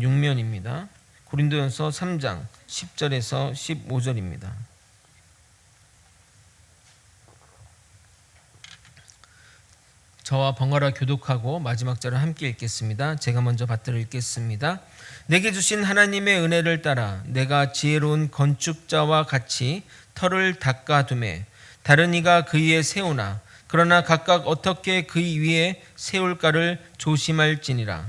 6면입니다. 고린도전서 3장 10절에서 15절입니다. 저와 번갈아 교독하고 마지막 절을 함께 읽겠습니다. 제가 먼저 받들어 읽겠습니다. 내게 주신 하나님의 은혜를 따라 내가 지혜로운 건축자와 같이 터를 닦아두매 다른 이가 그 위에 세우나 그러나 각각 어떻게 그 위에 세울까를 조심할지니라.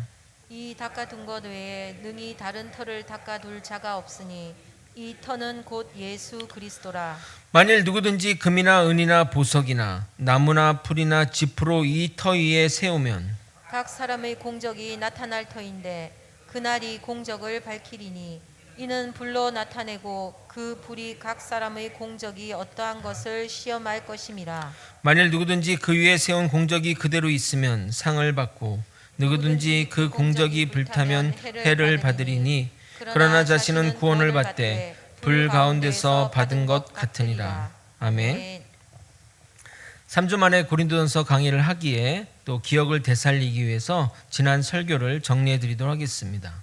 이 닦아둔 것 외에 능히 다른 터를 닦아둘 자가 없으니 이 터는 곧 예수 그리스도라. 만일 누구든지 금이나 은이나 보석이나 나무나 풀이나 짚으로 이 터 위에 세우면 각 사람의 공적이 나타날 터인데 그날이 공적을 밝히리니 이는 불로 나타내고 그 불이 각 사람의 공적이 어떠한 것을 시험할 것임이라. 만일 누구든지 그 위에 세운 공적이 그대로 있으면 상을 받고 누구든지 그 공적이 불타면 해를 받으리니 그러나 자신은 구원을 받되 불 가운데서 받은 것 같으니라. 아멘. 3주 만에 고린도전서 강의를 하기에 또 기억을 되살리기 위해서 지난 설교를 정리해 드리도록 하겠습니다.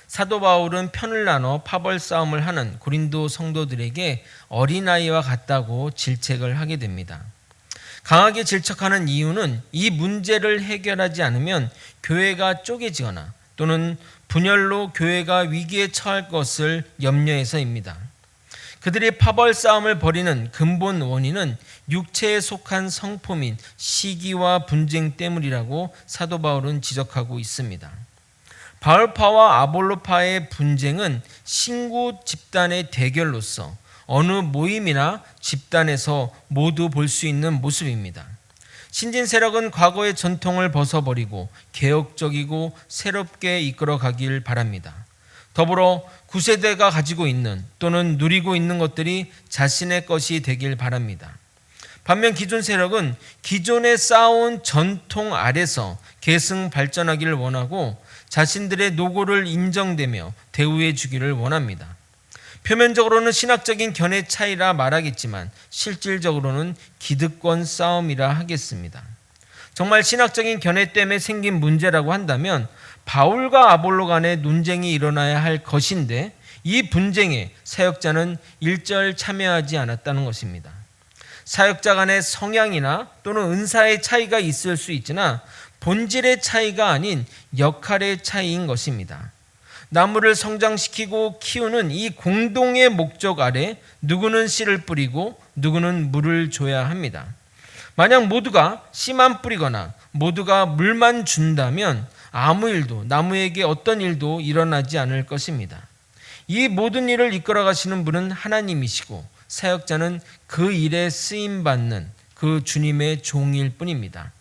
사도 바울은 편을 나눠 파벌 싸움을 하는 고린도 성도들에게 어린아이와 같다고 질책을 하게 됩니다. 강하게 질책하는 이유는 이 문제를 해결하지 않으면 교회가 쪼개지거나 또는 분열로 교회가 위기에 처할 것을 염려해서입니다. 그들이 파벌 싸움을 벌이는 근본 원인은 육체에 속한 성품인 시기와 분쟁 때문이라고 사도 바울은 지적하고 있습니다. 바울파와 아볼로파의 분쟁은 신구 집단의 대결로서 어느 모임이나 집단에서 모두 볼 수 있는 모습입니다. 신진 세력은 과거의 전통을 벗어버리고 개혁적이고 새롭게 이끌어가길 바랍니다. 더불어 구세대가 가지고 있는 또는 누리고 있는 것들이 자신의 것이 되길 바랍니다. 반면 기존 세력은 기존에 쌓아온 전통 아래서 계승 발전하기를 원하고 자신들의 노고를 인정되며 대우해 주기를 원합니다. 표면적으로는 신학적인 견해 차이라 말하겠지만 실질적으로는 기득권 싸움이라 하겠습니다. 정말 신학적인 견해 때문에 생긴 문제라고 한다면 바울과 아볼로 간의 논쟁이 일어나야 할 것인데 이 분쟁에 사역자는 일절 참여하지 않았다는 것입니다. 사역자 간의 성향이나 또는 은사의 차이가 있을 수 있으나 본질의 차이가 아닌 역할의 차이인 것입니다. 나무를 성장시키고 키우는 이 공동의 목적 아래 누구는 씨를 뿌리고 누구는 물을 줘야 합니다. 만약 모두가 씨만 뿌리거나 모두가 물만 준다면 아무 일도 나무에게 어떤 일도 일어나지 않을 것입니다. 이 모든 일을 이끌어 가시는 분은 하나님이시고 사역자는 그 일에 쓰임받는 그 주님의 종일 뿐입니다.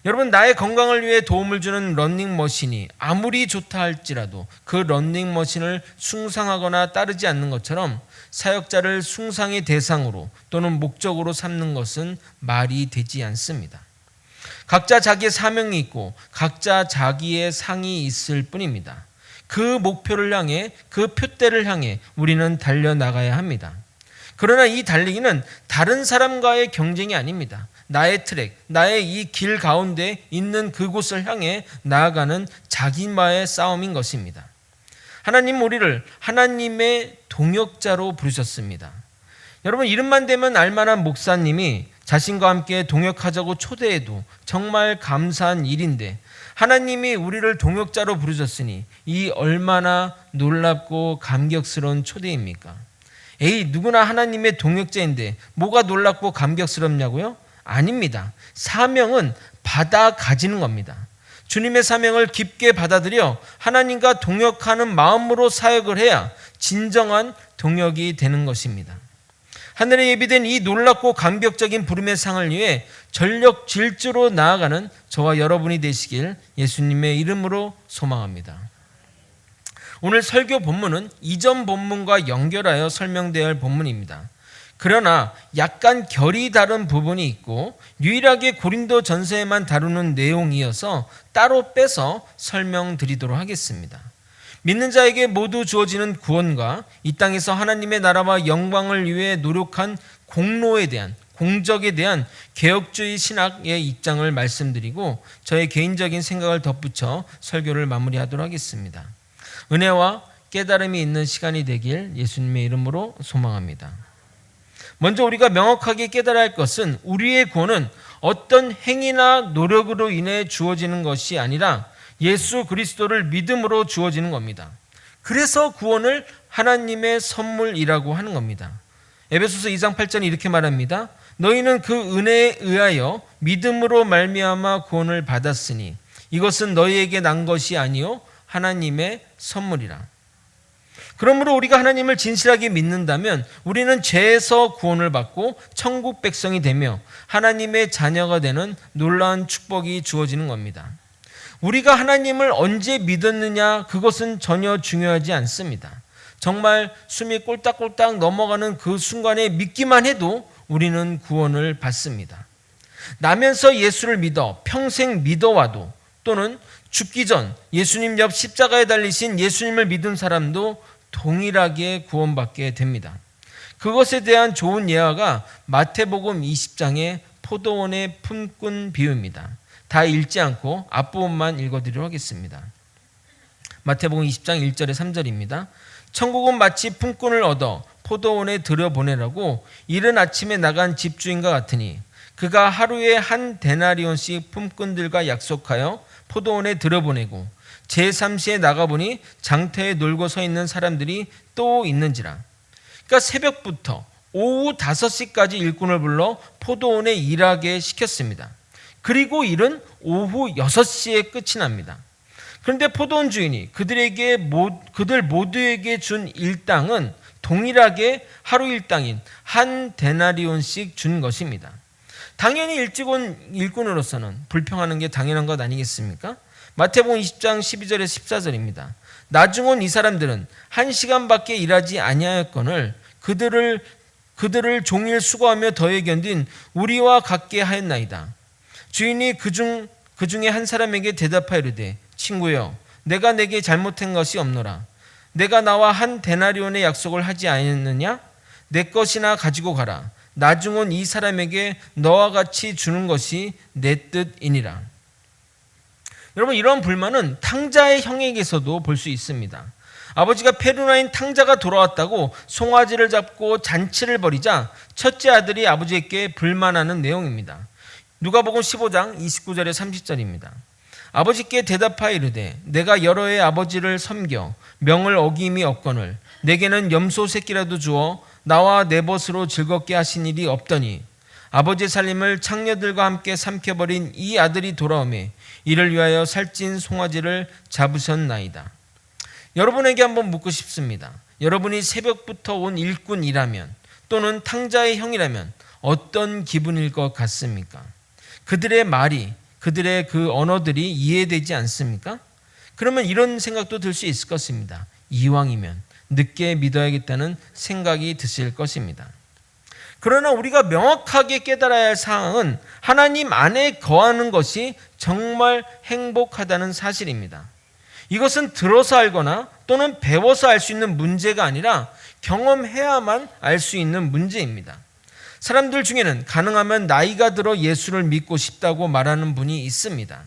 여러분, 나의 건강을 위해 도움을 주는 러닝머신이 아무리 좋다 할지라도 그 러닝머신을 숭상하거나 따르지 않는 것처럼 사역자를 숭상의 대상으로 또는 목적으로 삼는 것은 말이 되지 않습니다. 각자 자기의 사명이 있고 각자 자기의 상이 있을 뿐입니다. 그 목표를 향해 그 표대를 향해 우리는 달려나가야 합니다. 그러나 이 달리기는 다른 사람과의 경쟁이 아닙니다. 나의 트랙, 나의 이 길 가운데 있는 그곳을 향해 나아가는 자기만의 싸움인 것입니다. 하나님 우리를 하나님의 동역자로 부르셨습니다. 여러분, 이름만 되면 알만한 목사님이 자신과 함께 동역하자고 초대해도 정말 감사한 일인데 하나님이 우리를 동역자로 부르셨으니 이 얼마나 놀랍고 감격스러운 초대입니까? 누구나 하나님의 동역자인데 뭐가 놀랍고 감격스럽냐고요? 아닙니다. 사명은 받아 가지는 겁니다. 주님의 사명을 깊게 받아들여 하나님과 동역하는 마음으로 사역을 해야 진정한 동역이 되는 것입니다. 하늘에 예비된 이 놀랍고 감격적인 부름의 상을 위해 전력 질주로 나아가는 저와 여러분이 되시길 예수님의 이름으로 소망합니다. 오늘 설교 본문은 이전 본문과 연결하여 설명되어야 할 본문입니다. 그러나 약간 결이 다른 부분이 있고 유일하게 고린도 전서에만 다루는 내용이어서 따로 빼서 설명드리도록 하겠습니다. 믿는 자에게 모두 주어지는 구원과 이 땅에서 하나님의 나라와 영광을 위해 노력한 공로에 대한 공적에 대한 개혁주의 신학의 입장을 말씀드리고 저의 개인적인 생각을 덧붙여 설교를 마무리하도록 하겠습니다. 은혜와 깨달음이 있는 시간이 되길 예수님의 이름으로 소망합니다. 먼저 우리가 명확하게 깨달아야 할 것은 우리의 구원은 어떤 행위나 노력으로 인해 주어지는 것이 아니라 예수 그리스도를 믿음으로 주어지는 겁니다. 그래서 구원을 하나님의 선물이라고 하는 겁니다. 에베소서 2장 8절에 이렇게 말합니다. 너희는 그 은혜에 의하여 믿음으로 말미암아 구원을 받았으니 이것은 너희에게 난 것이 아니요 하나님의 선물이라. 그러므로 우리가 하나님을 진실하게 믿는다면 우리는 죄에서 구원을 받고 천국 백성이 되며 하나님의 자녀가 되는 놀라운 축복이 주어지는 겁니다. 우리가 하나님을 언제 믿었느냐 그것은 전혀 중요하지 않습니다. 정말 숨이 꼴딱꼴딱 넘어가는 그 순간에 믿기만 해도 우리는 구원을 받습니다. 나면서 예수를 믿어 평생 믿어와도 또는 죽기 전 예수님 옆 십자가에 달리신 예수님을 믿은 사람도 동일하게 구원받게 됩니다. 그것에 대한 좋은 예화가 마태복음 20장의 포도원의 품꾼 비유입니다. 다 읽지 않고 앞부분만 읽어드리도록 하겠습니다. 마태복음 20장 1절에 3절입니다. 천국은 마치 품꾼을 얻어 포도원에 들여보내라고 이른 아침에 나간 집주인과 같으니 그가 하루에 한 데나리온씩 품꾼들과 약속하여 포도원에 들여보내고 제3시에 나가보니 장터에 놀고 서 있는 사람들이 또 있는지라. 그러니까 새벽부터 오후 5시까지 일꾼을 불러 포도원에 일하게 시켰습니다. 그리고 일은 오후 6시에 끝이 납니다. 그런데 포도원 주인이 그들 모두에게 준 일당은 동일하게 하루 일당인 한 데나리온씩 준 것입니다. 당연히 일찍 온 일꾼으로서는 불평하는 게 당연한 것 아니겠습니까? 마태복음 20장 12절에 14절입니다. 나중 온 이 사람들은 1시간밖에 일하지 아니하였거늘 그들을 종일 수고하며 더해 견딘 우리와 같게 하였나이다. 주인이 그중에 한 사람에게 대답하여 이르되 친구여 내가 내게 잘못한 것이 없노라. 내가 나와 한 데나리온의 약속을 하지 아니했느냐? 내 것이나 가지고 가라. 나중 온 이 사람에게 너와 같이 주는 것이 내 뜻이니라. 여러분, 이런 불만은 탕자의 형에게서도 볼 수 있습니다. 아버지가 페루나인 탕자가 돌아왔다고 송아지를 잡고 잔치를 벌이자 첫째 아들이 아버지에게 불만하는 내용입니다. 누가복음 15장 29절에 30절입니다. 아버지께 대답하여 이르되 내가 여러 해 아버지를 섬겨 명을 어김이 없거늘 내게는 염소 새끼라도 주어 나와 내 벗으로 즐겁게 하신 일이 없더니 아버지의 살림을 창녀들과 함께 삼켜버린 이 아들이 돌아오매 이를 위하여 살찐 송아지를 잡으셨나이다. 여러분에게 한번 묻고 싶습니다. 여러분이 새벽부터 온 일꾼이라면 또는 탕자의 형이라면 어떤 기분일 것 같습니까? 그들의 말이, 그들의 그 언어들이 이해되지 않습니까? 그러면 이런 생각도 들 수 있을 것입니다. 이왕이면 늦게 믿어야겠다는 생각이 드실 것입니다. 그러나 우리가 명확하게 깨달아야 할 사항은 하나님 안에 거하는 것이 정말 행복하다는 사실입니다. 이것은 들어서 알거나 또는 배워서 알 수 있는 문제가 아니라 경험해야만 알 수 있는 문제입니다. 사람들 중에는 가능하면 나이가 들어 예수를 믿고 싶다고 말하는 분이 있습니다.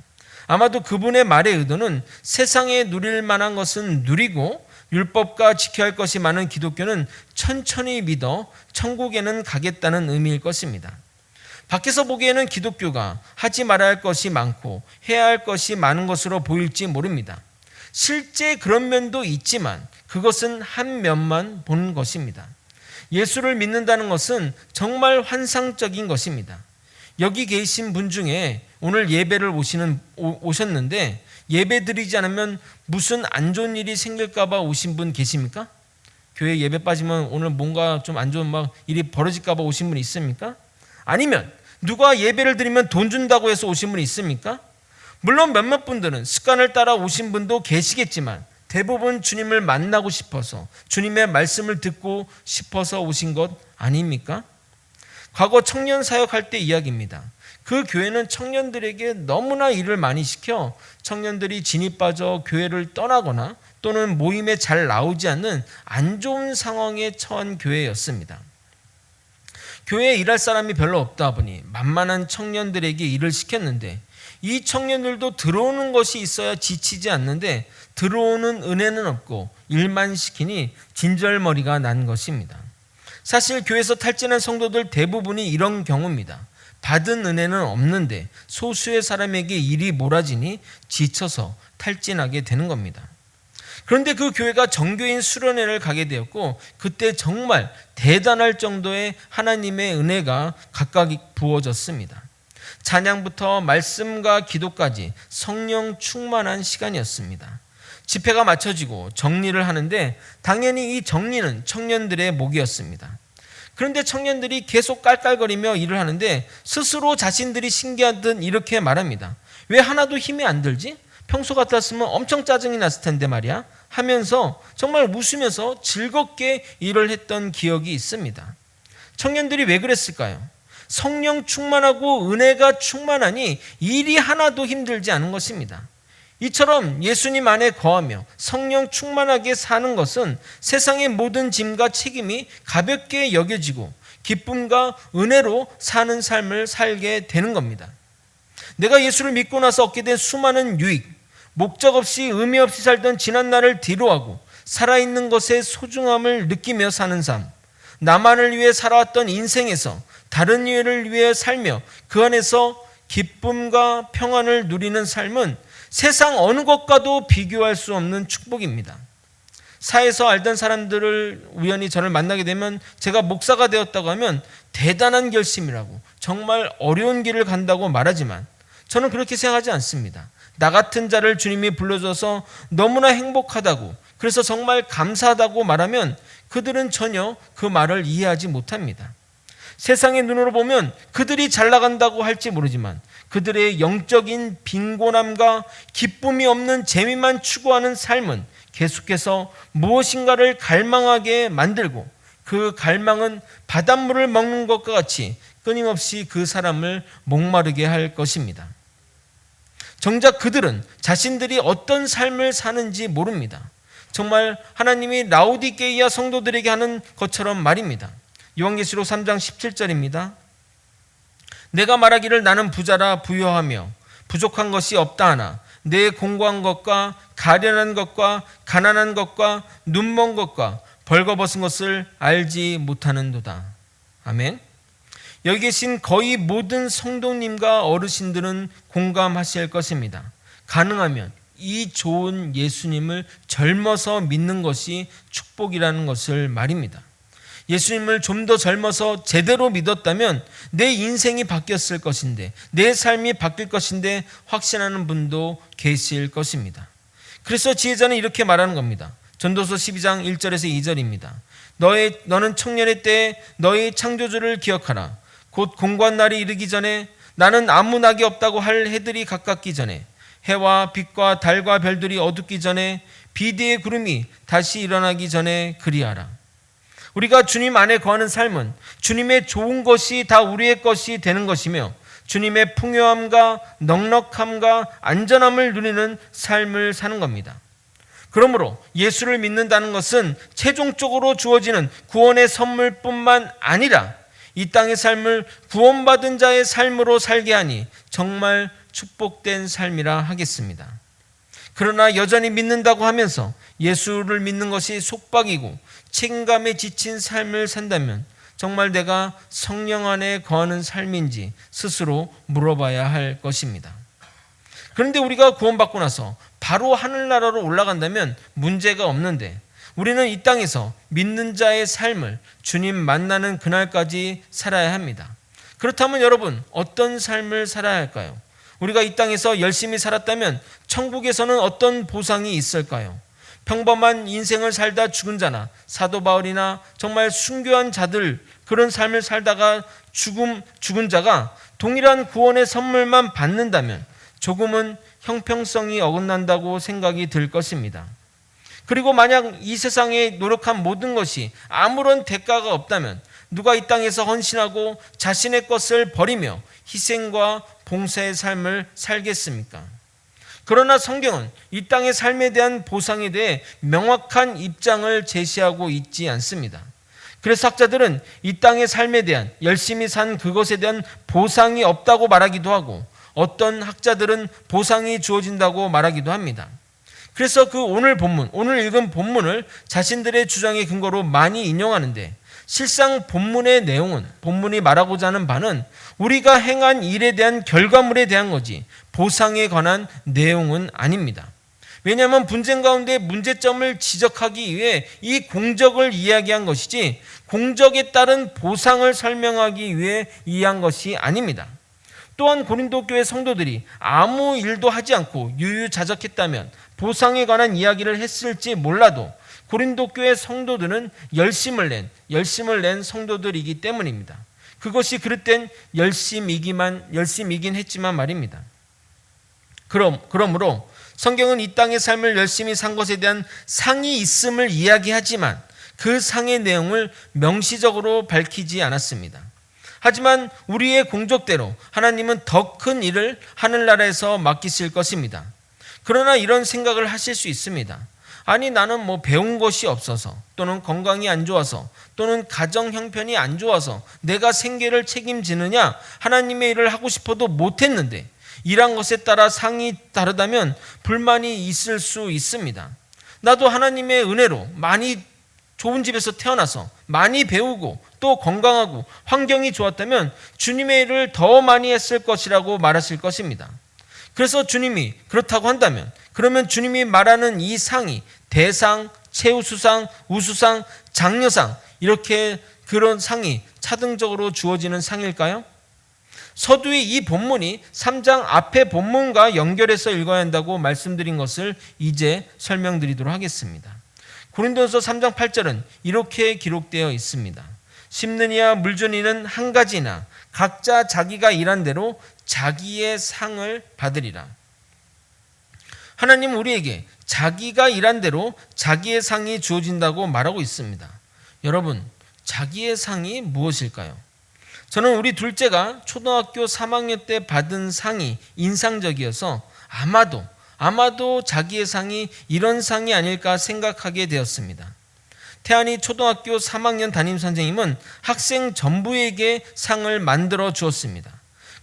아마도 그분의 말의 의도는 세상에 누릴 만한 것은 누리고 율법과 지켜야 할 것이 많은 기독교는 천천히 믿어 천국에는 가겠다는 의미일 것입니다. 밖에서 보기에는 기독교가 하지 말아야 할 것이 많고 해야 할 것이 많은 것으로 보일지 모릅니다. 실제 그런 면도 있지만 그것은 한 면만 보는 것입니다. 예수를 믿는다는 것은 정말 환상적인 것입니다. 여기 계신 분 중에 오늘 예배를 오셨는데 예배 드리지 않으면 무슨 안 좋은 일이 생길까 봐 오신 분 계십니까? 교회 예배 빠지면 오늘 뭔가 좀 안 좋은 일이 벌어질까 봐 오신 분 있습니까? 아니면 누가 예배를 드리면 돈 준다고 해서 오신 분 있습니까? 물론 몇몇 분들은 습관을 따라 오신 분도 계시겠지만 대부분 주님을 만나고 싶어서 주님의 말씀을 듣고 싶어서 오신 것 아닙니까? 과거 청년 사역할 때 이야기입니다. 그 교회는 청년들에게 너무나 일을 많이 시켜 청년들이 진이 빠져 교회를 떠나거나 또는 모임에 잘 나오지 않는 안 좋은 상황에 처한 교회였습니다. 교회에 일할 사람이 별로 없다 보니 만만한 청년들에게 일을 시켰는데 이 청년들도 들어오는 것이 있어야 지치지 않는데 들어오는 은혜는 없고 일만 시키니 진절머리가 난 것입니다. 사실 교회에서 탈진한 성도들 대부분이 이런 경우입니다. 받은 은혜는 없는데 소수의 사람에게 일이 몰아지니 지쳐서 탈진하게 되는 겁니다. 그런데 그 교회가 정교인 수련회를 가게 되었고 그때 정말 대단할 정도의 하나님의 은혜가 각각 부어졌습니다. 찬양부터 말씀과 기도까지 성령 충만한 시간이었습니다. 집회가 마쳐지고 정리를 하는데 당연히 이 정리는 청년들의 몫이었습니다. 그런데 청년들이 계속 깔깔거리며 일을 하는데 스스로 자신들이 신기한 듯 이렇게 말합니다. 왜 하나도 힘이 안 들지? 평소 같았으면 엄청 짜증이 났을 텐데 말이야 하면서 정말 웃으면서 즐겁게 일을 했던 기억이 있습니다. 청년들이 왜 그랬을까요? 성령 충만하고 은혜가 충만하니 일이 하나도 힘들지 않은 것입니다. 이처럼 예수님 안에 거하며 성령 충만하게 사는 것은 세상의 모든 짐과 책임이 가볍게 여겨지고 기쁨과 은혜로 사는 삶을 살게 되는 겁니다. 내가 예수를 믿고 나서 얻게 된 수많은 유익, 목적 없이 의미 없이 살던 지난 날을 뒤로하고 살아있는 것의 소중함을 느끼며 사는 삶, 나만을 위해 살아왔던 인생에서 다른 이를 위해 살며 그 안에서 기쁨과 평안을 누리는 삶은 세상 어느 것과도 비교할 수 없는 축복입니다. 사회에서 알던 사람들을 우연히 저를 만나게 되면 제가 목사가 되었다고 하면 대단한 결심이라고 정말 어려운 길을 간다고 말하지만 저는 그렇게 생각하지 않습니다. 나 같은 자를 주님이 불러줘서 너무나 행복하다고 그래서 정말 감사하다고 말하면 그들은 전혀 그 말을 이해하지 못합니다. 세상의 눈으로 보면 그들이 잘 나간다고 할지 모르지만 그들의 영적인 빈곤함과 기쁨이 없는 재미만 추구하는 삶은 계속해서 무엇인가를 갈망하게 만들고 그 갈망은 바닷물을 먹는 것과 같이 끊임없이 그 사람을 목마르게 할 것입니다. 정작 그들은 자신들이 어떤 삶을 사는지 모릅니다. 정말 하나님이 라오디게이아 성도들에게 하는 것처럼 말입니다. 요한계시록 3장 17절입니다. 내가 말하기를 나는 부자라 부유하며 부족한 것이 없다 하나 내 공고한 것과 가련한 것과 가난한 것과 눈먼 것과 벌거벗은 것을 알지 못하는도다. 아멘. 여기 계신 거의 모든 성도님과 어르신들은 공감하실 것입니다. 가능하면 이 좋은 예수님을 젊어서 믿는 것이 축복이라는 것을 말입니다. 예수님을 좀 더 젊어서 제대로 믿었다면 내 인생이 바뀌었을 것인데 내 삶이 바뀔 것인데 확신하는 분도 계실 것입니다. 그래서 지혜자는 이렇게 말하는 겁니다. 전도서 12장 1절에서 2절입니다. 너는 청년의 때에 너의 창조주를 기억하라. 곧 공고한 날이 이르기 전에 나는 아무 낙이 없다고 할 해들이 가깝기 전에 해와 빛과 달과 별들이 어둡기 전에 비디의 구름이 다시 일어나기 전에 그리하라. 우리가 주님 안에 거하는 삶은 주님의 좋은 것이 다 우리의 것이 되는 것이며 주님의 풍요함과 넉넉함과 안전함을 누리는 삶을 사는 겁니다. 그러므로 예수를 믿는다는 것은 최종적으로 주어지는 구원의 선물뿐만 아니라 이 땅의 삶을 구원받은 자의 삶으로 살게 하니 정말 축복된 삶이라 하겠습니다. 그러나 여전히 믿는다고 하면서 예수를 믿는 것이 속박이고 책임감에 지친 삶을 산다면 정말 내가 성령 안에 거하는 삶인지 스스로 물어봐야 할 것입니다. 그런데 우리가 구원받고 나서 바로 하늘나라로 올라간다면 문제가 없는데 우리는 이 땅에서 믿는 자의 삶을 주님 만나는 그날까지 살아야 합니다. 그렇다면 여러분 어떤 삶을 살아야 할까요? 우리가 이 땅에서 열심히 살았다면 천국에서는 어떤 보상이 있을까요? 평범한 인생을 살다 죽은 자나 사도 바울이나 정말 순교한 자들 그런 삶을 살다가 죽은 자가 동일한 구원의 선물만 받는다면 조금은 형평성이 어긋난다고 생각이 들 것입니다. 그리고 만약 이 세상에 노력한 모든 것이 아무런 대가가 없다면 누가 이 땅에서 헌신하고 자신의 것을 버리며 희생과 봉사의 삶을 살겠습니까? 그러나 성경은 이 땅의 삶에 대한 보상에 대해 명확한 입장을 제시하고 있지 않습니다. 그래서 학자들은 이 땅의 삶에 대한 열심히 산 그것에 대한 보상이 없다고 말하기도 하고 어떤 학자들은 보상이 주어진다고 말하기도 합니다. 그래서 그 오늘 읽은 본문을 자신들의 주장의 근거로 많이 인용하는데, 실상 본문의 내용은, 본문이 말하고자 하는 바는 우리가 행한 일에 대한 결과물에 대한 거지 보상에 관한 내용은 아닙니다. 왜냐하면 분쟁 가운데 문제점을 지적하기 위해 이 공적을 이야기한 것이지 공적에 따른 보상을 설명하기 위해 이해한 것이 아닙니다. 또한 고린도 교회 성도들이 아무 일도 하지 않고 유유자적했다면 보상에 관한 이야기를 했을지 몰라도 고린도 교회 성도들은 열심을 낸 성도들이기 때문입니다. 그것이 그릇된 열심이긴 했지만 말입니다. 그러므로 성경은 이 땅의 삶을 열심히 산 것에 대한 상이 있음을 이야기하지만 그 상의 내용을 명시적으로 밝히지 않았습니다. 하지만 우리의 공적대로 하나님은 더 큰 일을 하늘나라에서 맡기실 것입니다. 그러나 이런 생각을 하실 수 있습니다. 아니, 나는 배운 것이 없어서, 또는 건강이 안 좋아서, 또는 가정 형편이 안 좋아서 내가 생계를 책임지느냐, 하나님의 일을 하고 싶어도 못했는데, 일한 것에 따라 상이 다르다면 불만이 있을 수 있습니다. 나도 하나님의 은혜로 많이 좋은 집에서 태어나서 많이 배우고 또 건강하고 환경이 좋았다면 주님의 일을 더 많이 했을 것이라고 말하실 것입니다. 그래서 주님이 그렇다고 한다면, 그러면 주님이 말하는 이 상이 대상, 최우수상, 우수상, 장려상, 이렇게 그런 상이 차등적으로 주어지는 상일까요? 서두에 이 본문이 3장 앞의 본문과 연결해서 읽어야 한다고 말씀드린 것을 이제 설명드리도록 하겠습니다. 고린도서 3장 8절은 이렇게 기록되어 있습니다. 심는 이와 물주는 이는 한 가지나 각자 자기가 일한 대로 자기의 상을 받으리라. 하나님은 우리에게 자기가 일한 대로 자기의 상이 주어진다고 말하고 있습니다. 여러분, 자기의 상이 무엇일까요? 저는 우리 둘째가 초등학교 3학년 때 받은 상이 인상적이어서 아마도 자기의 상이 이런 상이 아닐까 생각하게 되었습니다. 태안이 초등학교 3학년 담임선생님은 학생 전부에게 상을 만들어 주었습니다.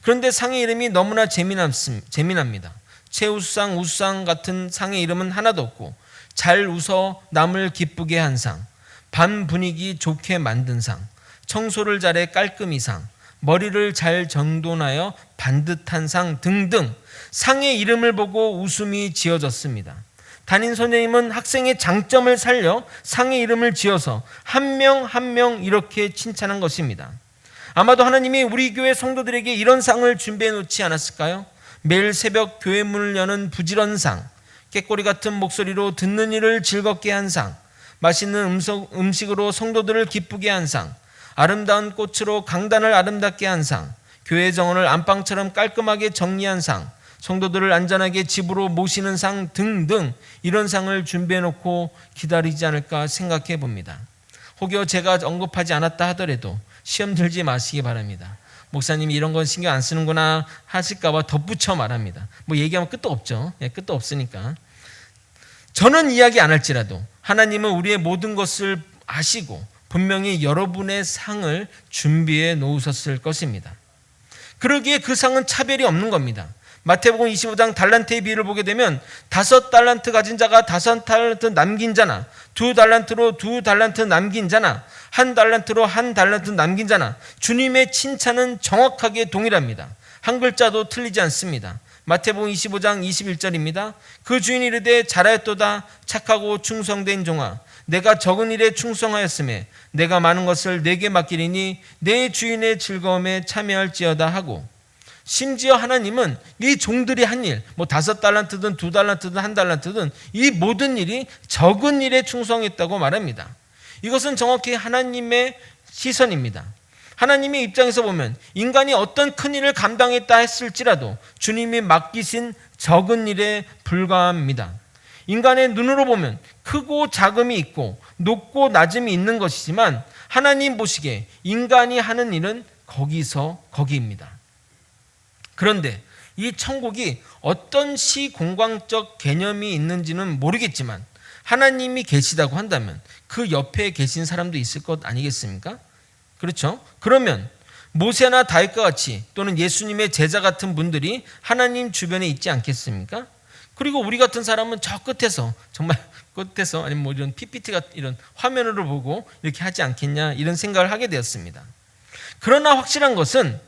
그런데 상의 이름이 너무나 재미납니다. 최우수상, 우수상 같은 상의 이름은 하나도 없고, 잘 웃어 남을 기쁘게 한 상, 반 분위기 좋게 만든 상, 청소를 잘해 깔끔히 상, 머리를 잘 정돈하여 반듯한 상 등등 상의 이름을 보고 웃음이 지어졌습니다. 담임 선생님은 학생의 장점을 살려 상의 이름을 지어서 한 명 한 명 이렇게 칭찬한 것입니다. 아마도 하나님이 우리 교회 성도들에게 이런 상을 준비해 놓지 않았을까요? 매일 새벽 교회 문을 여는 부지런 상, 꾀꼬리 같은 목소리로 듣는 이를 즐겁게 한 상, 맛있는 음식으로 성도들을 기쁘게 한 상, 아름다운 꽃으로 강단을 아름답게 한 상, 교회 정원을 안방처럼 깔끔하게 정리한 상, 성도들을 안전하게 집으로 모시는 상 등등 이런 상을 준비해놓고 기다리지 않을까 생각해 봅니다. 혹여 제가 언급하지 않았다 하더라도 시험 들지 마시기 바랍니다. 목사님이 이런 건 신경 안 쓰는구나 하실까 봐 덧붙여 말합니다. 얘기하면 끝도 없죠. 끝도 없으니까. 저는 이야기 안 할지라도 하나님은 우리의 모든 것을 아시고 분명히 여러분의 상을 준비해 놓으셨을 것입니다. 그러기에 그 상은 차별이 없는 겁니다. 마태복음 25장 달란트의 비유를 보게 되면 5달란트 가진 자가 5달란트 남긴 자나, 2달란트로 2달란트 남긴 자나, 1달란트로 1달란트 남긴 자나, 주님의 칭찬은 정확하게 동일합니다. 한 글자도 틀리지 않습니다. 마태복음 25장 21절입니다. 그 주인이 이르되 잘하였도다 착하고 충성된 종아, 내가 적은 일에 충성하였음에 내가 많은 것을 내게 맡기리니 내 주인의 즐거움에 참여할지어다 하고, 심지어 하나님은 이 종들이 한 일, 5달란트든 2달란트든 1달란트든 이 모든 일이 적은 일에 충성했다고 말합니다. 이것은 정확히 하나님의 시선입니다. 하나님의 입장에서 보면 인간이 어떤 큰 일을 감당했다 했을지라도 주님이 맡기신 적은 일에 불과합니다. 인간의 눈으로 보면 크고 작음이 있고 높고 낮음이 있는 것이지만 하나님 보시기에 인간이 하는 일은 거기서 거기입니다. 그런데 이 천국이 어떤 시공간적 개념이 있는지는 모르겠지만 하나님이 계시다고 한다면 그 옆에 계신 사람도 있을 것 아니겠습니까? 그렇죠? 그러면 모세나 다윗과 같이 또는 예수님의 제자 같은 분들이 하나님 주변에 있지 않겠습니까? 그리고 우리 같은 사람은 저 끝에서, 정말 끝에서, 아니면 뭐 이런 PPT가 이런 화면으로 보고 이렇게 하지 않겠냐, 이런 생각을 하게 되었습니다. 그러나 확실한 것은,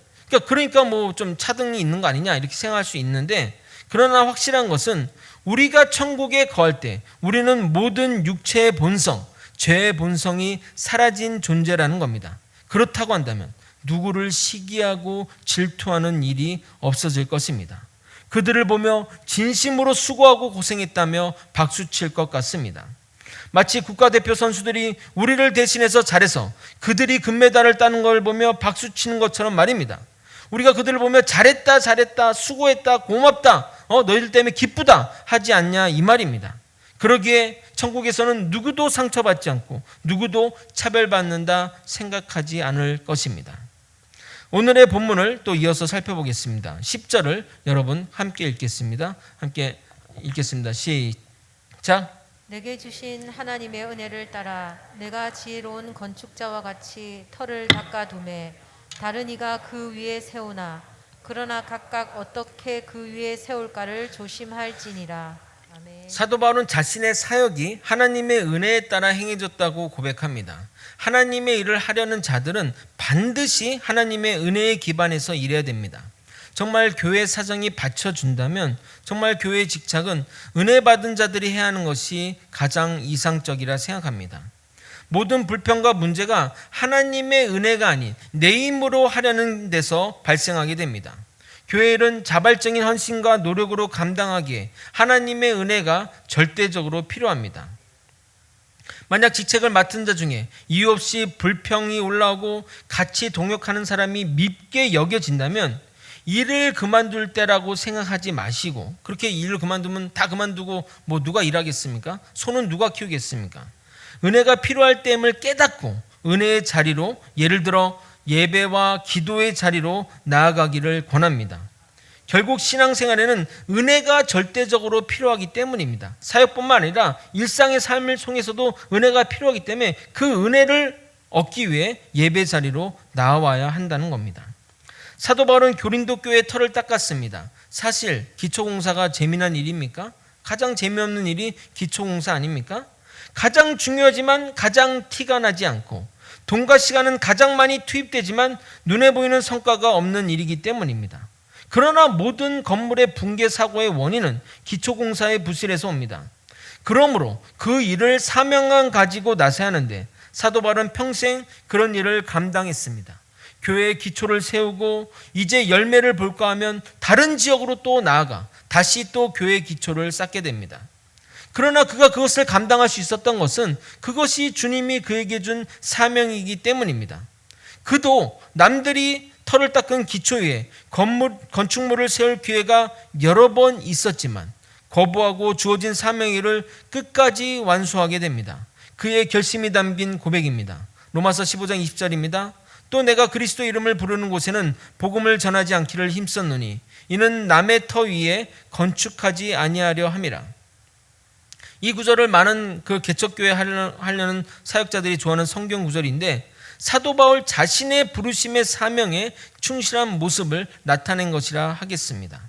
그러니까 뭐 좀 차등이 있는 거 아니냐 이렇게 생각할 수 있는데, 그러나 확실한 것은 우리가 천국에 거할 때 우리는 모든 육체의 본성, 죄의 본성이 사라진 존재라는 겁니다. 그렇다고 한다면 누구를 시기하고 질투하는 일이 없어질 것입니다. 그들을 보며 진심으로 수고하고 고생했다며 박수칠 것 같습니다. 마치 국가대표 선수들이 우리를 대신해서 잘해서 그들이 금메달을 따는 걸 보며 박수치는 것처럼 말입니다. 우리가 그들을 보며 잘했다, 잘했다, 수고했다, 고맙다, 너희들 때문에 기쁘다 하지 않냐, 이 말입니다. 그러기에 천국에서는 누구도 상처받지 않고 누구도 차별받는다 생각하지 않을 것입니다. 오늘의 본문을 또 이어서 살펴보겠습니다. 10절을 여러분 함께 읽겠습니다. 함께 읽겠습니다. 시작. 내게 주신 하나님의 은혜를 따라 내가 지혜로운 건축자와 같이 터를 닦아두매 다른 이가 그 위에 세우나 그러나 각각 어떻게 그 위에 세울까를 조심할지니라. 아멘. 사도 바울은 자신의 사역이 하나님의 은혜에 따라 행해졌다고 고백합니다. 하나님의 일을 하려는 자들은 반드시 하나님의 은혜에 기반해서 일해야 됩니다. 정말 교회 사정이 받쳐준다면 정말 교회의 직책은 은혜 받은 자들이 해야 하는 것이 가장 이상적이라 생각합니다. 모든 불평과 문제가 하나님의 은혜가 아닌 내 힘으로 하려는 데서 발생하게 됩니다. 교회 일은 자발적인 헌신과 노력으로 감당하기에 하나님의 은혜가 절대적으로 필요합니다. 만약 직책을 맡은 자 중에 이유 없이 불평이 올라오고 같이 동역하는 사람이 밉게 여겨진다면 일을 그만둘 때라고 생각하지 마시고, 그렇게 일을 그만두면 다 그만두고 뭐 누가 일하겠습니까? 손은 누가 키우겠습니까? 은혜가 필요할 때임을 깨닫고 은혜의 자리로, 예를 들어 예배와 기도의 자리로 나아가기를 권합니다. 결국 신앙생활에는 은혜가 절대적으로 필요하기 때문입니다. 사역뿐만 아니라 일상의 삶을 통해서도 은혜가 필요하기 때문에 그 은혜를 얻기 위해 예배 자리로 나와야 한다는 겁니다. 사도 바울은 고린도 교회의 터를 닦았습니다. 사실 기초공사가 재미난 일입니까? 가장 재미없는 일이 기초공사 아닙니까? 가장 중요하지만 가장 티가 나지 않고 돈과 시간은 가장 많이 투입되지만 눈에 보이는 성과가 없는 일이기 때문입니다. 그러나 모든 건물의 붕괴 사고의 원인은 기초공사의 부실에서 옵니다. 그러므로 그 일을 사명감 가지고 나서야 하는데 사도 바울은 평생 그런 일을 감당했습니다. 교회의 기초를 세우고 이제 열매를 볼까 하면 다른 지역으로 또 나아가 다시 또 교회의 기초를 쌓게 됩니다. 그러나 그가 그것을 감당할 수 있었던 것은 그것이 주님이 그에게 준 사명이기 때문입니다. 그도 남들이 터를 닦은 기초 위에 건축물을 세울 기회가 여러 번 있었지만 거부하고 주어진 사명의 일을 끝까지 완수하게 됩니다. 그의 결심이 담긴 고백입니다. 로마서 15장 20절입니다. 또 내가 그리스도 이름을 부르는 곳에는 복음을 전하지 않기를 힘썼노니 이는 남의 터 위에 건축하지 아니하려 함이라. 이 구절을 많은 그 개척교회 하려는 사역자들이 좋아하는 성경 구절인데 사도 바울 자신의 부르심의 사명에 충실한 모습을 나타낸 것이라 하겠습니다.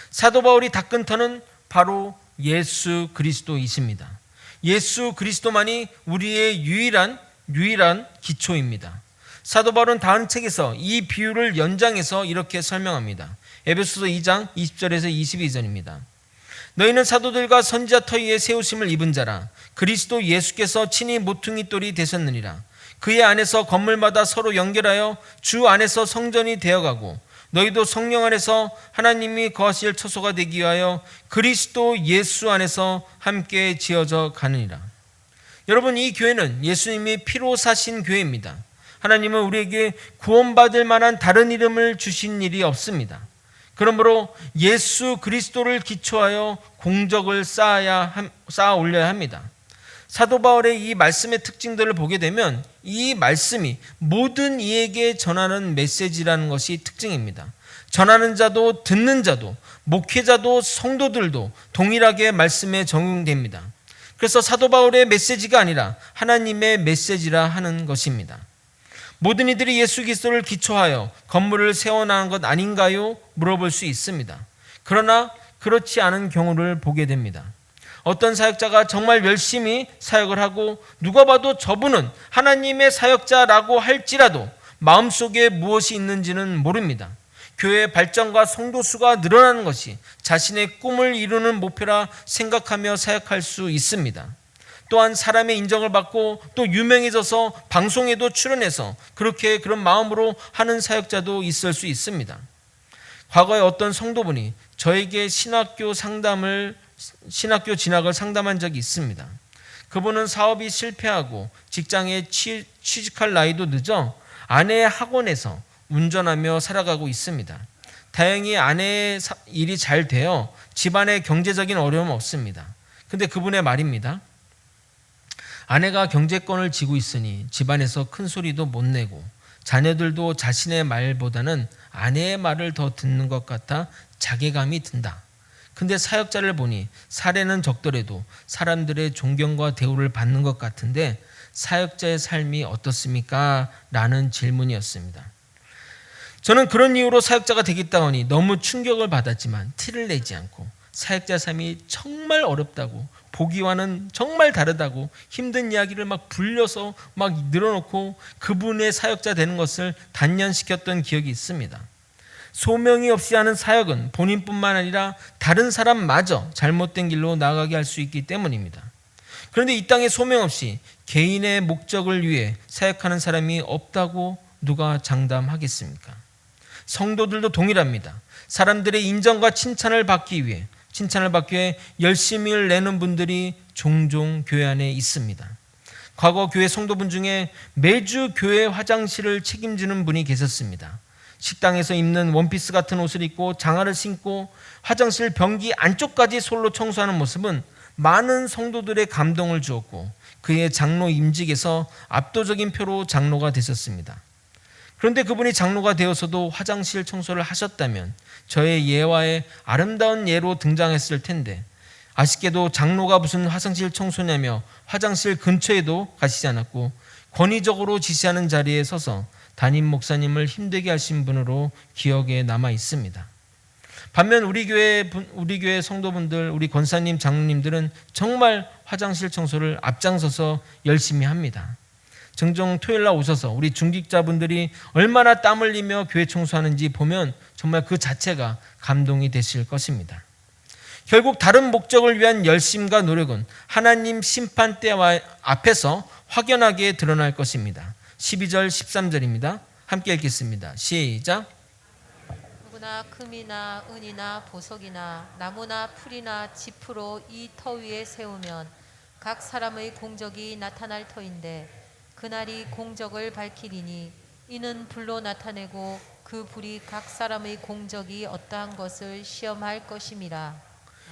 사도 바울이 닦은 터는 바로 예수 그리스도이십니다. 예수 그리스도만이 우리의 유일한 기초입니다. 사도 바울은 다음 책에서 이 비유를 연장해서 이렇게 설명합니다. 에베소서 2장 20절에서 22절입니다. 너희는 사도들과 선지자 터 위에 세우심을 입은 자라. 그리스도 예수께서 친히 모퉁이 돌이 되셨느니라. 그의 안에서 건물마다 서로 연결하여 주 안에서 성전이 되어가고 너희도 성령 안에서 하나님이 거하실 처소가 되기 위하여 그리스도 예수 안에서 함께 지어져 가느니라. 여러분, 이 교회는 예수님이 피로 사신 교회입니다. 하나님은 우리에게 구원받을 만한 다른 이름을 주신 일이 없습니다. 그러므로 예수 그리스도를 기초하여 공적을 쌓아 올려야 합니다. 사도 바울의 이 말씀의 특징들을 보게 되면 이 말씀이 모든 이에게 전하는 메시지라는 것이 특징입니다. 전하는 자도 듣는 자도 목회자도 성도들도 동일하게 말씀에 적용됩니다. 그래서 사도 바울의 메시지가 아니라 하나님의 메시지라 하는 것입니다. 모든 이들이 예수 그리스도를 기초하여 건물을 세워나가는 것 아닌가요? 물어볼 수 있습니다. 그러나 그렇지 않은 경우를 보게 됩니다. 어떤 사역자가 정말 열심히 사역을 하고 누가 봐도 저분은 하나님의 사역자라고 할지라도 마음속에 무엇이 있는지는 모릅니다. 교회의 발전과 성도 수가 늘어나는 것이 자신의 꿈을 이루는 목표라 생각하며 사역할 수 있습니다. 또한 사람의 인정을 받고 또 유명해져서 방송에도 출연해서 그런 마음으로 하는 사역자도 있을 수 있습니다. 과거에 어떤 성도분이 저에게 신학교 진학을 상담한 적이 있습니다. 그분은 사업이 실패하고 직장에 취직할 나이도 늦어 아내의 학원에서 운전하며 살아가고 있습니다. 다행히 아내의 일이 잘 되어 집안의 경제적인 어려움 없습니다. 근데 그분의 말입니다. 아내가 경제권을 쥐고 있으니 집안에서 큰 소리도 못 내고 자녀들도 자신의 말보다는 아내의 말을 더 듣는 것 같아 자괴감이 든다. 근데 사역자를 보니 사례는 적더라도 사람들의 존경과 대우를 받는 것 같은데 사역자의 삶이 어떻습니까? 라는 질문이었습니다. 저는 그런 이유로 사역자가 되겠다 하니 너무 충격을 받았지만 티를 내지 않고 사역자 삶이 정말 어렵다고 보기와는 정말 다르다고 힘든 이야기를 막 불려서 막 늘어놓고 그분의 사역자 되는 것을 단련시켰던 기억이 있습니다. 소명이 없이 하는 사역은 본인뿐만 아니라 다른 사람마저 잘못된 길로 나아가게 할 수 있기 때문입니다. 그런데 이 땅에 소명 없이 개인의 목적을 위해 사역하는 사람이 없다고 누가 장담하겠습니까? 성도들도 동일합니다. 사람들의 인정과 칭찬을 받기 위해 열심히 내는 분들이 종종 교회 안에 있습니다. 과거 교회 성도분 중에 매주 교회 화장실을 책임지는 분이 계셨습니다. 식당에서 입는 원피스 같은 옷을 입고 장화를 신고 화장실 변기 안쪽까지 솔로 청소하는 모습은 많은 성도들의 감동을 주었고 그의 장로 임직에서 압도적인 표로 장로가 되셨습니다. 그런데 그분이 장로가 되어서도 화장실 청소를 하셨다면 저의 예화에 아름다운 예로 등장했을 텐데 아쉽게도 장로가 무슨 화장실 청소냐며 화장실 근처에도 가시지 않았고 권위적으로 지시하는 자리에 서서 담임 목사님을 힘들게 하신 분으로 기억에 남아 있습니다. 반면 우리 교회 성도분들, 우리 권사님, 장로님들은 정말 화장실 청소를 앞장서서 열심히 합니다. 종종 토요일 날 오셔서 우리 중직자분들이 얼마나 땀 흘리며 교회 청소하는지 보면 정말 그 자체가 감동이 되실 것입니다. 결국 다른 목적을 위한 열심과 노력은 하나님 심판대 앞에서 확연하게 드러날 것입니다. 12절 13절입니다. 함께 읽겠습니다. 시작. 누구나 금이나 은이나 보석이나 나무나 풀이나 지프로 이 터 위에 세우면 각 사람의 공적이 나타날 터인데 그날이 공적을 밝히리니 이는 불로 나타내고 그 불이 각 사람의 공적이 어떠한 것을 시험할 것임이라.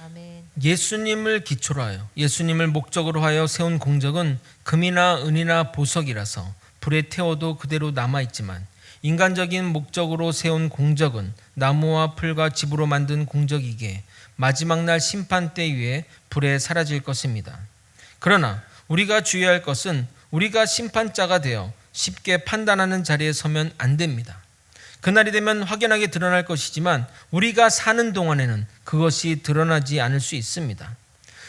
아멘. 예수님을 기초로 하여 예수님을 목적으로 하여 세운 공적은 금이나 은이나 보석이라서 불에 태워도 그대로 남아있지만 인간적인 목적으로 세운 공적은 나무와 풀과 집으로 만든 공적이기에 마지막 날 심판대 위에 불에 사라질 것입니다. 그러나 우리가 주의할 것은 우리가 심판자가 되어 쉽게 판단하는 자리에 서면 안 됩니다. 그날이 되면 확연하게 드러날 것이지만 우리가 사는 동안에는 그것이 드러나지 않을 수 있습니다.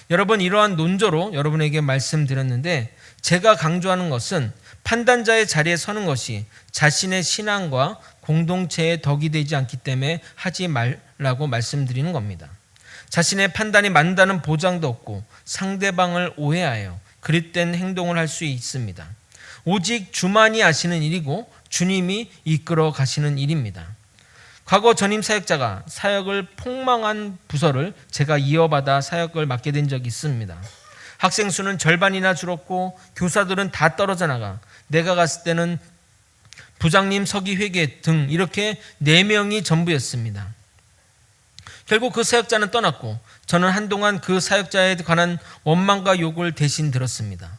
여러분, 이러한 논조로 여러분에게 말씀드렸는데 제가 강조하는 것은 판단자의 자리에 서는 것이 자신의 신앙과 공동체의 덕이 되지 않기 때문에 하지 말라고 말씀드리는 겁니다. 자신의 판단이 맞는다는 보장도 없고 상대방을 오해하여 그릇된 행동을 할 수 있습니다. 오직 주만이 아시는 일이고 주님이 이끌어 가시는 일입니다. 과거 전임 사역자가 사역을 폭망한 부서를 제가 이어받아 사역을 맡게 된 적이 있습니다. 학생 수는 절반이나 줄었고 교사들은 다 떨어져 나가 내가 갔을 때는 부장님, 서기 회계 등 이렇게 4명이 전부였습니다. 결국 그 사역자는 떠났고 저는 한동안 그 사역자에 관한 원망과 욕을 대신 들었습니다.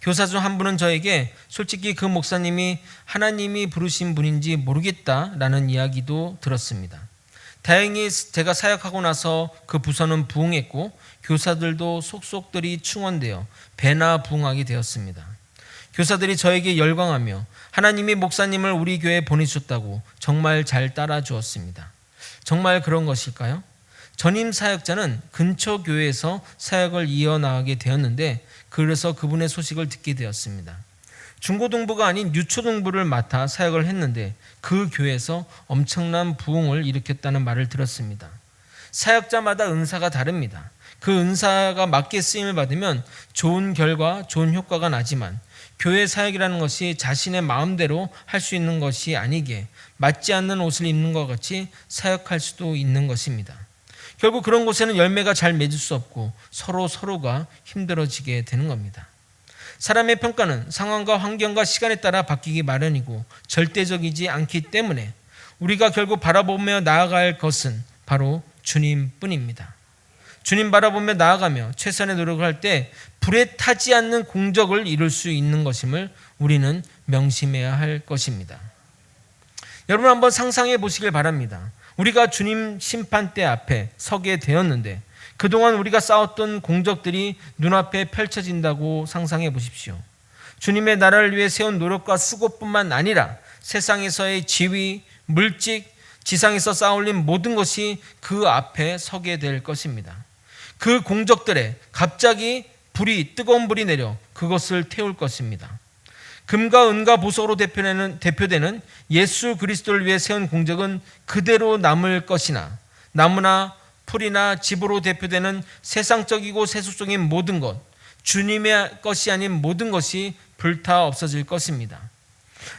교사 중 한 분은 저에게 솔직히 그 목사님이 하나님이 부르신 분인지 모르겠다라는 이야기도 들었습니다. 다행히 제가 사역하고 나서 그 부서는 부흥했고 교사들도 속속들이 충원되어 배나 부흥하게 되었습니다. 교사들이 저에게 열광하며 하나님이 목사님을 우리 교회에 보내주셨다고 정말 잘 따라주었습니다. 정말 그런 것일까요? 전임 사역자는 근처 교회에서 사역을 이어나가게 되었는데 그래서 그분의 소식을 듣게 되었습니다. 중고등부가 아닌 유초등부를 맡아 사역을 했는데 그 교회에서 엄청난 부흥을 일으켰다는 말을 들었습니다. 사역자마다 은사가 다릅니다. 그 은사가 맞게 쓰임을 받으면 좋은 결과, 좋은 효과가 나지만 교회 사역이라는 것이 자신의 마음대로 할 수 있는 것이 아니기에 맞지 않는 옷을 입는 것 같이 사역할 수도 있는 것입니다. 결국 그런 곳에는 열매가 잘 맺을 수 없고 서로가 힘들어지게 되는 겁니다. 사람의 평가는 상황과 환경과 시간에 따라 바뀌기 마련이고 절대적이지 않기 때문에 우리가 결국 바라보며 나아갈 것은 바로 주님뿐입니다. 주님 바라보며 나아가며 최선의 노력을 할 때 불에 타지 않는 공적을 이룰 수 있는 것임을 우리는 명심해야 할 것입니다. 여러분 한번 상상해 보시길 바랍니다. 우리가 주님 심판대 앞에 서게 되었는데 그동안 우리가 쌓았던 공적들이 눈앞에 펼쳐진다고 상상해 보십시오. 주님의 나라를 위해 세운 노력과 수고뿐만 아니라 세상에서의 지위, 물직, 지상에서 쌓아올린 모든 것이 그 앞에 서게 될 것입니다. 그 공적들에 갑자기 뜨거운 불이 내려 그것을 태울 것입니다. 금과 은과 보석으로 대표되는 예수 그리스도를 위해 세운 공적은 그대로 남을 것이나 나무나 풀이나 집으로 대표되는 세상적이고 세속적인 모든 것, 주님의 것이 아닌 모든 것이 불타 없어질 것입니다.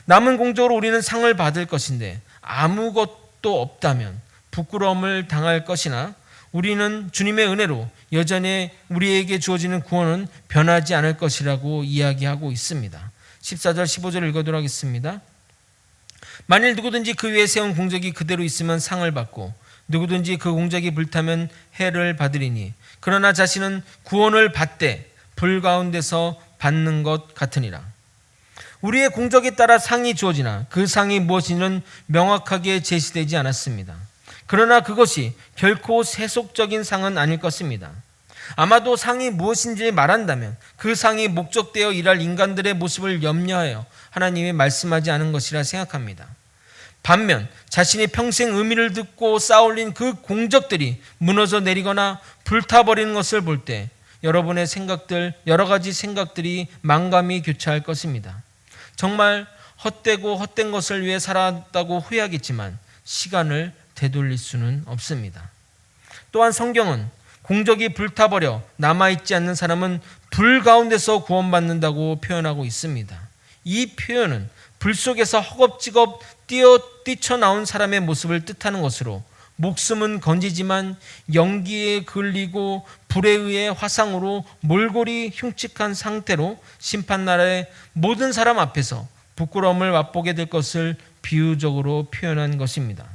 남은 공적으로 우리는 상을 받을 것인데 아무것도 없다면 부끄러움을 당할 것이나 우리는 주님의 은혜로 여전히 우리에게 주어지는 구원은 변하지 않을 것이라고 이야기하고 있습니다. 14절 15절을 읽어도록 하겠습니다. 만일 누구든지 그 위에 세운 공적이 그대로 있으면 상을 받고 누구든지 그 공적이 불타면 해를 받으리니 그러나 자신은 구원을 받되 불 가운데서 받는 것 같으니라. 우리의 공적에 따라 상이 주어지나 그 상이 무엇인지는 명확하게 제시되지 않았습니다. 그러나 그것이 결코 세속적인 상은 아닐 것입니다. 아마도 상이 무엇인지 말한다면 그 상이 목적되어 일할 인간들의 모습을 염려하여 하나님이 말씀하지 않은 것이라 생각합니다. 반면 자신이 평생 의미를 듣고 쌓아올린 그 공적들이 무너져 내리거나 불타버리는 것을 볼 때 여러분의 생각들, 여러 가지 생각들이 만감이 교차할 것입니다. 정말 헛되고 헛된 것을 위해 살았다고 후회하겠지만 시간을 되돌릴 수는 없습니다. 또한 성경은 공적이 불타버려 남아있지 않는 사람은 불 가운데서 구원받는다고 표현하고 있습니다. 이 표현은 불 속에서 허겁지겁 뛰쳐나온 사람의 모습을 뜻하는 것으로 목숨은 건지지만 연기에 걸리고 불에 의해 화상으로 몰골이 흉측한 상태로 심판날에 모든 사람 앞에서 부끄러움을 맛보게 될 것을 비유적으로 표현한 것입니다.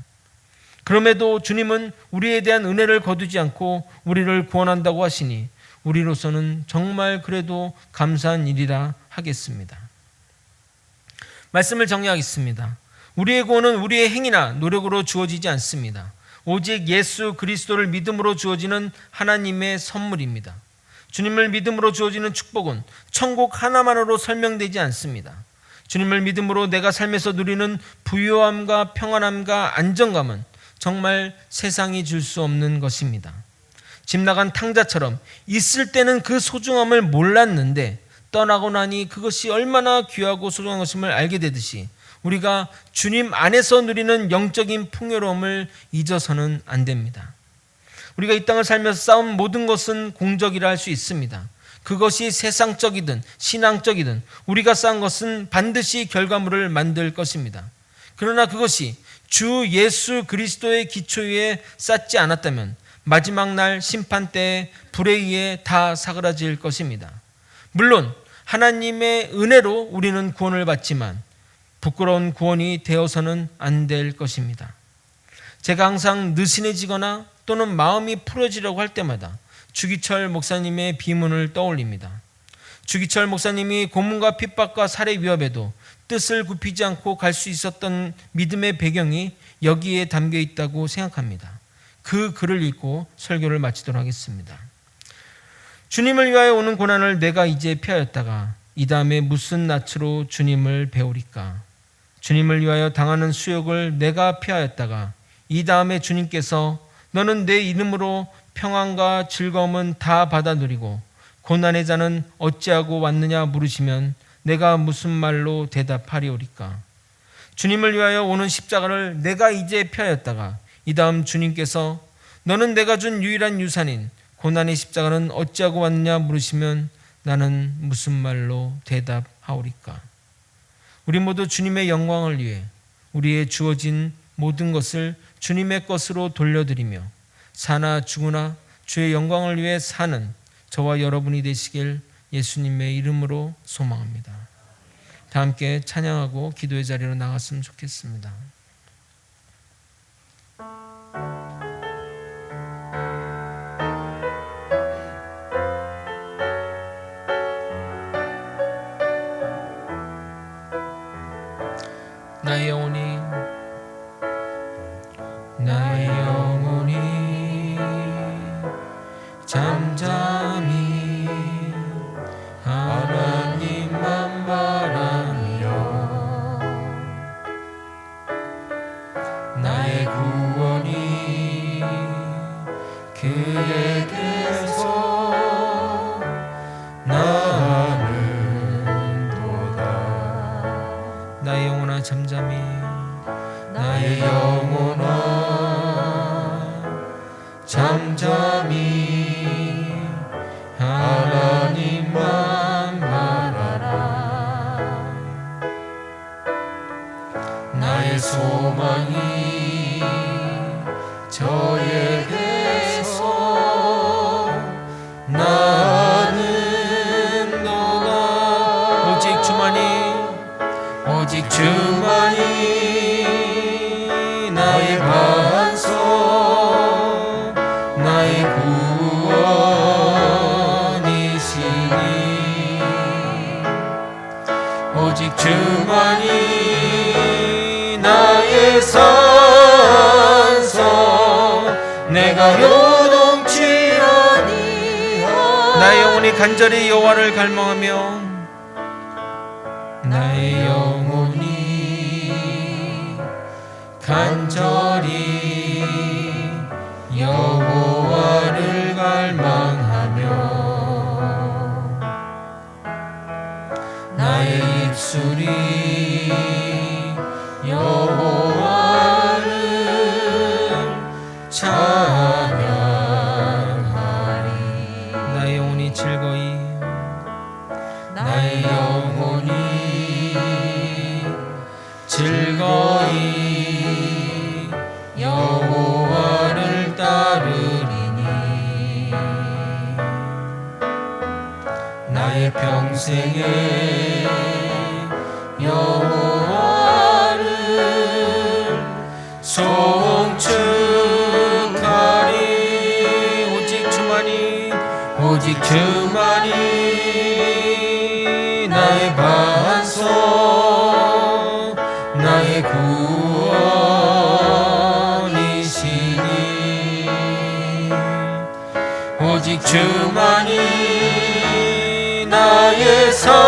그럼에도 주님은 우리에 대한 은혜를 거두지 않고 우리를 구원한다고 하시니 우리로서는 정말 그래도 감사한 일이라 하겠습니다. 말씀을 정리하겠습니다. 우리의 구원은 우리의 행위나 노력으로 주어지지 않습니다. 오직 예수 그리스도를 믿음으로 주어지는 하나님의 선물입니다. 주님을 믿음으로 주어지는 축복은 천국 하나만으로 설명되지 않습니다. 주님을 믿음으로 내가 삶에서 누리는 부유함과 평안함과 안정감은 정말 세상이 줄 수 없는 것입니다. 집 나간 탕자처럼 있을 때는 그 소중함을 몰랐는데 떠나고 나니 그것이 얼마나 귀하고 소중한 것임을 알게 되듯이 우리가 주님 안에서 누리는 영적인 풍요로움을 잊어서는 안 됩니다. 우리가 이 땅을 살면서 쌓은 모든 것은 공적이라 할 수 있습니다. 그것이 세상적이든 신앙적이든 우리가 쌓은 것은 반드시 결과물을 만들 것입니다. 그러나 그것이 주 예수 그리스도의 기초 위에 쌓지 않았다면 마지막 날 심판 때에 불에 의해 다 사그라질 것입니다. 물론 하나님의 은혜로 우리는 구원을 받지만 부끄러운 구원이 되어서는 안 될 것입니다. 제가 항상 느슨해지거나 또는 마음이 풀어지려고 할 때마다 주기철 목사님의 비문을 떠올립니다. 주기철 목사님이 고문과 핍박과 살해 위협에도 뜻을 굽히지 않고 갈 수 있었던 믿음의 배경이 여기에 담겨 있다고 생각합니다. 그 글을 읽고 설교를 마치도록 하겠습니다. 주님을 위하여 오는 고난을 내가 이제 피하였다가 이 다음에 무슨 낯으로 주님을 배우리까? 주님을 위하여 당하는 수욕을 내가 피하였다가 이 다음에 주님께서 너는 내 이름으로 평안과 즐거움은 다 받아 누리고 고난의 자는 어찌하고 왔느냐 물으시면 내가 무슨 말로 대답하리오리까? 주님을 위하여 오는 십자가를 내가 이제 피하였다가 이 다음 주님께서 너는 내가 준 유일한 유산인 고난의 십자가는 어찌하고 왔느냐 물으시면 나는 무슨 말로 대답하오리까? 우리 모두 주님의 영광을 위해 우리의 주어진 모든 것을 주님의 것으로 돌려드리며 사나 죽으나 주의 영광을 위해 사는 저와 여러분이 되시길 예수님의 이름으로 소망합니다. 다 함께 찬양하고 기도의 자리로 나갔으면 좋겠습니다. 나의 영혼이 잠잠히 하나님만 바라며 나의 구원이 그에게서 나는도다. 나의 영혼아 잠잠히 나의 영혼아 잠잠히 하나님만 바라라. 나의 소망이 저에게서 나는 너나 오직 주만이 나의 반석 나의 구원이시니 오직 주만이 나의 산성 내가 요동치 아니하리. 나의 영혼이 간절히 여호와를 갈망하며 나의 영혼이 간절히 여호와를 갈망하며 나의 입술이 여호와를 찬양하리. 나의 영혼이 즐거이 나의 영혼이 즐거이 여호와를 따르리니 나의 평생에 여호와를 송축하리. 오직 주만이 나의 반석 나의 구원이시니 오직 주만이 나의 산성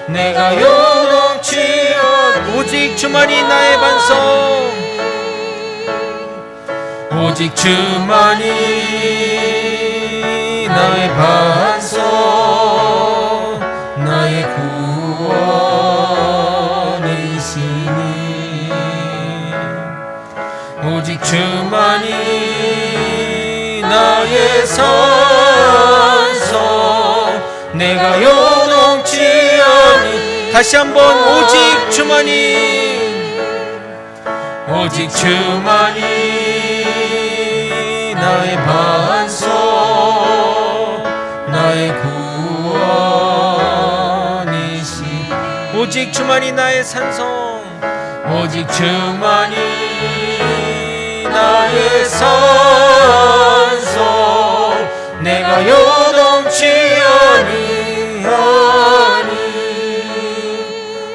내가 요동치 않으리. 오직 주만이 나의 반석 오직 주만이 나의 반석 나의 구원이시니 오직 주만이 나의 산성 내가 요동치 아니. 다시 한번 오직 주만이 나의 반석 나의 구원이시 오직 주만이 나의 산성 오직 주만이 나의 산성 내가 요동치 아니하니.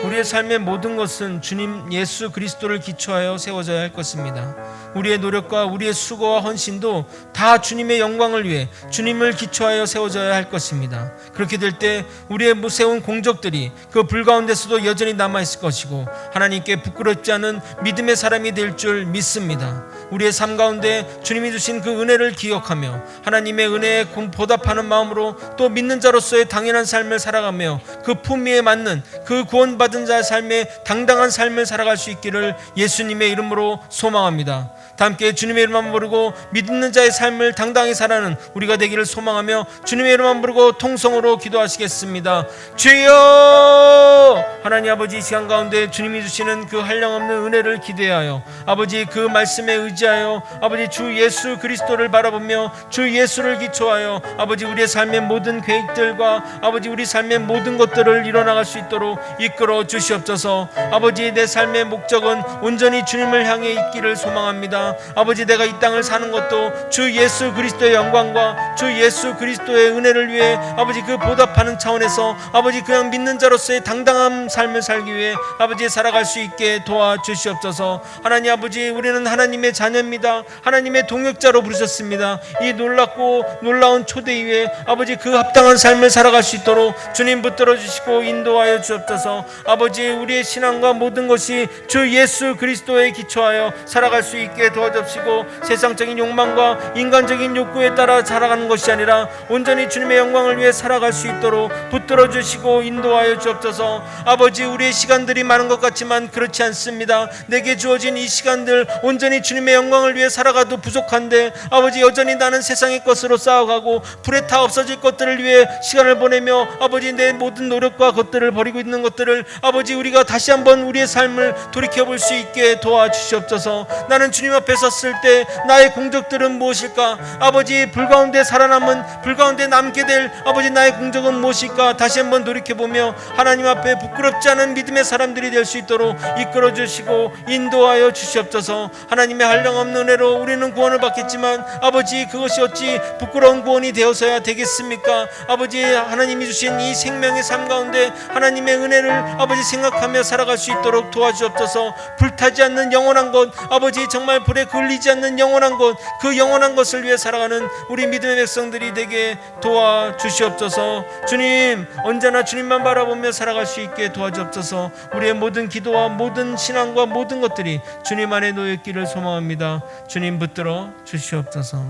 우리의 우리의 삶의 모든 것은 주님 예수 그리스도를 기초하여 세워져야 할 것입니다. 우리의 노력과 우리의 수고와 헌신도 다 주님의 영광을 위해 주님을 기초하여 세워져야 할 것입니다. 그렇게 될 때 우리의 세운 공적들이 그 불 가운데서도 여전히 남아있을 것이고 하나님께 부끄럽지 않은 믿음의 사람이 될 줄 믿습니다. 우리의 삶 가운데 주님이 주신 그 은혜를 기억하며 하나님의 은혜에 보답하는 마음으로 또 믿는 자로서의 당연한 삶을 살아가며 그 품위에 맞는 그 구원받은 자의 삶에 당당한 삶을 살아갈 수 있기를 예수님의 이름으로 소망합니다. 다 함께 주님의 이름만 부르고 믿는 자의 삶을 당당히 살아가는 우리가 되기를 소망하며 주님의 이름만 부르고 통성으로 기도하시겠습니다. 주여! 하나님 아버지, 이 시간 가운데 주님이 주시는 그 한량없는 은혜를 기대하여 아버지 그 말씀에 의지하여 아버지 주 예수 그리스도를 바라보며 주 예수를 기초하여 아버지 우리의 삶의 모든 계획들과 아버지 우리 삶의 모든 것들을 이뤄나갈 수 있도록 이끌어 주시옵소서. 아버지, 내 삶의 목적은 온전히 주님을 향해 있기를 소망합니다. 아버지, 내가 이 땅을 사는 것도 주 예수 그리스도의 영광과 주 예수 그리스도의 은혜를 위해 아버지 그 보답하는 차원에서 아버지 그냥 믿는 자로서의 당당한 삶을 살기 위해 아버지 살아갈 수 있게 도와주시옵소서. 하나님 아버지, 우리는 하나님의 자녀입니다. 하나님의 동역자로 부르셨습니다. 이 놀랍고 놀라운 초대 이후에 아버지 그 합당한 삶을 살아갈 수 있도록 주님 붙들어 주시고 인도하여 주옵소서. 아버지, 우리의 신앙과 모든 것이 주 예수 그리스도에 기초하여 살아갈 수 있게 도와주시고 세상적인 욕망과 인간적인 욕구에 따라 살아가는 것이 아니라 온전히 주님의 영광을 위해 살아갈 수 있도록 붙들어 주시고 인도하여 주옵소서. 아버지, 우리의 시간들이 많은 것 같지만 그렇지 않습니다. 내게 주어진 이 시간들 온전히 주님의 영광을 위해 살아가도 부족한데 아버지 여전히 나는 세상의 것으로 싸워가고 불에 타 없어질 것들을 위해 시간을 보내며 아버지 내 모든 노력과 것들을 버리고 있는 것들을 아버지 우리가 다시 한번 우리의 삶을 돌이켜볼 수 있게 도와주시옵소서. 나는 주님 앞에 섰을 때 나의 공적들은 무엇일까? 아버지, 불가운데 살아남은 불가운데 남게 될 아버지 나의 공적은 무엇일까? 다시 한번 돌이켜보며 하나님 앞에 부끄럽지 않은 믿음의 사람들이 될 수 있도록 이끌어 주시고 인도하여 주시옵소서. 하나님의 한량없는 은혜로 우리는 구원을 받겠지만 아버지 그것이 어찌 부끄러운 구원이 되어서야 되겠습니까? 아버지, 하나님이 주신 이 생명의 삶 가운데 하나님의 은혜를 아버지 생각하며 살아갈 수 있도록 도와주옵소서. 불타지 않는 영원한 것, 아버지 정말 불에 걸리지 않는 영원한 것, 그 영원한 것을 위해 살아가는 우리 믿음의 백성들이 되게 도와주시옵소서. 주님, 언제나 주님만 바라보며 살아갈 수 있게 도와주옵소서. 우리의 모든 기도와 모든 신앙과 모든 것들이 주님 안에 놓여있기를 소망합니다. 주님 붙들어 주시옵소서.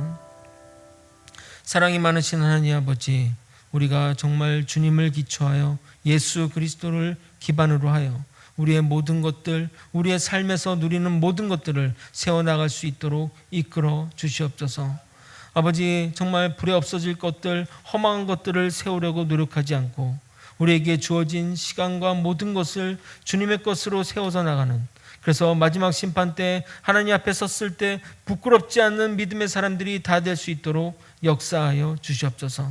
사랑이 많으신 하나님 아버지, 우리가 정말 주님을 기초하여 예수 그리스도를 기반으로 하여 우리의 모든 것들, 우리의 삶에서 누리는 모든 것들을 세워나갈 수 있도록 이끌어 주시옵소서. 아버지, 정말 불에 없어질 것들, 허망한 것들을 세우려고 노력하지 않고 우리에게 주어진 시간과 모든 것을 주님의 것으로 세워서 나가는, 그래서 마지막 심판 때 하나님 앞에 섰을 때 부끄럽지 않는 믿음의 사람들이 다 될 수 있도록 역사하여 주시옵소서.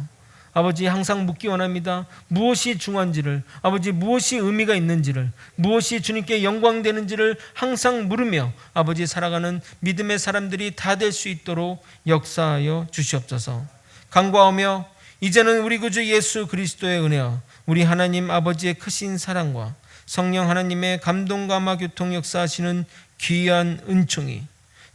아버지, 항상 묻기 원합니다. 무엇이 중요한지를, 아버지 무엇이 의미가 있는지를, 무엇이 주님께 영광되는지를 항상 물으며 아버지 살아가는 믿음의 사람들이 다 될 수 있도록 역사하여 주시옵소서. 간구하며 이제는 우리 구주 예수 그리스도의 은혜와 우리 하나님 아버지의 크신 사랑과 성령 하나님의 감동감화 교통 역사하시는 귀한 은총이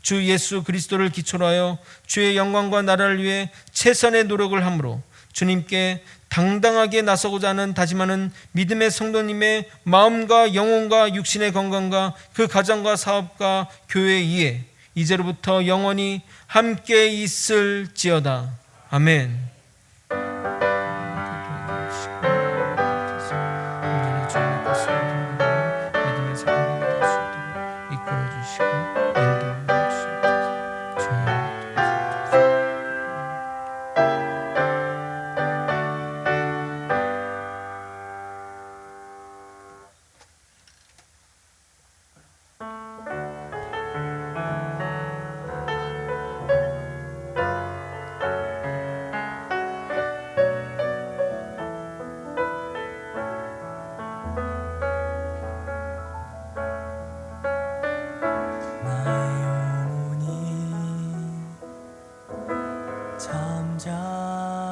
주 예수 그리스도를 기초로 하여 주의 영광과 나라를 위해 최선의 노력을 함으로 주님께 당당하게 나서고자 하는 다짐하는 믿음의 성도님의 마음과 영혼과 육신의 건강과 그 가정과 사업과 교회 이해 이제로부터 영원히 함께 있을지어다. 아멘.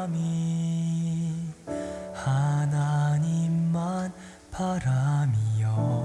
잠잠히 하나님만 바라미요